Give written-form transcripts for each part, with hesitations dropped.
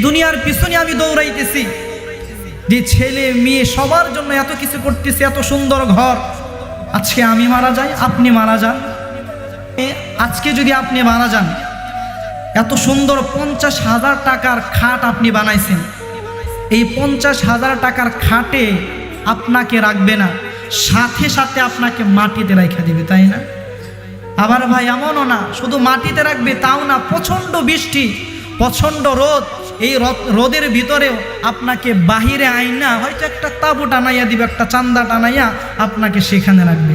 দুনিয়ার পিছনে আমি দৌড়াইতেছি, যে ছেলে মেয়ে সবার জন্য এত কিছু করতেছি, এত সুন্দর ঘর, আজকে আমি মারা যাই, আপনি মারা যান, আজকে যদি আপনি মারা যান, এত সুন্দর 50,000 টাকার খাট আপনি বানাইছেন, এই 50,000 টাকার খাটে আপনাকে রাখবে না, সাথে সাথে আপনাকে মাটিতে রাখা দিবে, তাই না? আবার ভাই এমনও না শুধু মাটিতে রাখবে তাও না, প্রচণ্ড বৃষ্টি, প্রচণ্ড রোদ, এই রোদের ভিতরেও আপনাকে বাহিরে আইনা হয়তো একটা তাঁবু টানাইয়া দিবে, একটা চান্দা টানাইয়া আপনাকে সেখানে রাখবে।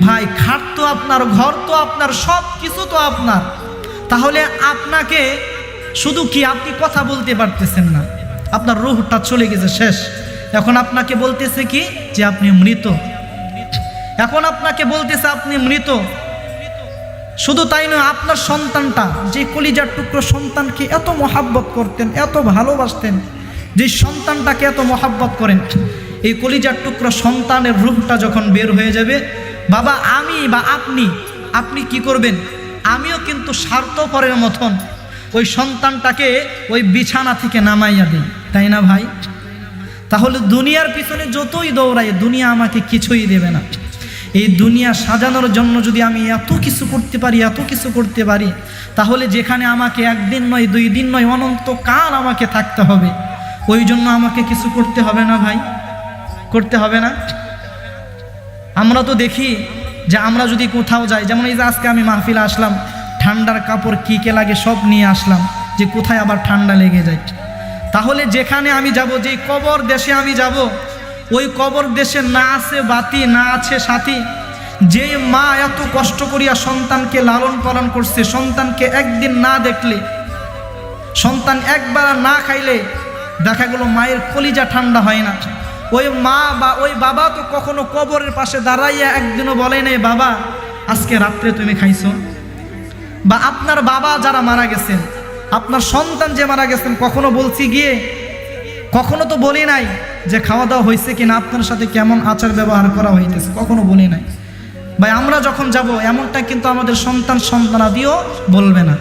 ভাই খাট তো আপনার, ঘর তো আপনার, সব কিছু তো আপনার, তাহলে আপনাকে শুধু কি আপনি কথা বলতে পারতেছেন না, আপনার রূহটা চলে গেছে, শেষ। এখন আপনাকে বলতেছে কি যে আপনি মৃত, এখন আপনাকে বলতেছে আপনি মৃত। শুধু তাই নয়, আপনার সন্তানটা, যে কলিজার টুকরো সন্তানকে এত মহাব্বত করতেন, এত ভালোবাসতেন, যে সন্তানটাকে এত মহাব্বত করেন, এই কলিজার টুকরো সন্তানের রূহটা যখন বের হয়ে যাবে, বাবা আমি বা আপনি কি করবেন? আমিও কিন্তু স্বার্থপরের মতন ওই সন্তানটাকে ওই বিছানা থেকে নামাইয়া দিই, তাই না ভাই? তাহলে দুনিয়ার পিছনে যতই দৌড়াই, দুনিয়া আমাকে কিছুই দেবে না। এই দুনিয়া সাজানোর জন্য যদি আমি এত কিছু করতে পারি, এত কিছু করতে পারি, তাহলে যেখানে আমাকে একদিন নয়, 2 দিন নয়, অনন্তকাল আমাকে থাকতে হবে, ওই জন্য আমাকে কিছু করতে হবে না ভাই? করতে হবে না? আমরা তো দেখি যে আমরা যদি কোথাও যাই, যেমন এই যে আজকে আমি মাহফিলে আসলাম, ঠান্ডার কাপড় কী কে লাগে সব নিয়ে আসলাম, যে কোথায় আবার ঠান্ডা লেগে যায়। তাহলে যেখানে আমি যাব, যে কবর দেশে আমি যাব, ওই কবর দেশে না আছে বাতি, না আছে সাথী, যে মা এত কষ্ট করিয়া সন্তানকে লালন পালন করছে, সন্তানকে একদিন না দেখলে, সন্তান একবার না খাইলে দেখা গেল মায়ের কলিজা ঠান্ডা হয় না, ওই মা বা ওই বাবা তো কখনো কবরের পাশে দাঁড়াইয়া একদিনও বলে নেই বাবা আজকে রাত্রে তুমি খাইছো। বা আপনার বাবা যারা মারা গেছেন, আপনার সন্তান যে মারা গেছেন, কখনো বলছি গিয়ে? কখনো তো বলি নাই যে খাওয়া দাওয়া হয়েছে কিনা, আপনার সাথে কেমন আচার ব্যবহার করা হইতেছে, কখনো বলি নাই। ভাই আমরা যখন যাব, এমনটা কিন্তু আমাদের সন্তানাদিও বলবে না।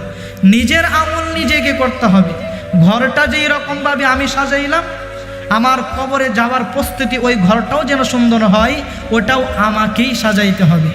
নিজের আমল নিজেকে করতে হবে। ঘরটা যেই রকমভাবে আমি সাজাইলাম, আমার কবরে যাওয়ার প্রস্তুতি, ওই ঘরটাও যেন সুন্দর হয়, ওটাও আমাকেই সাজাইতে হবে।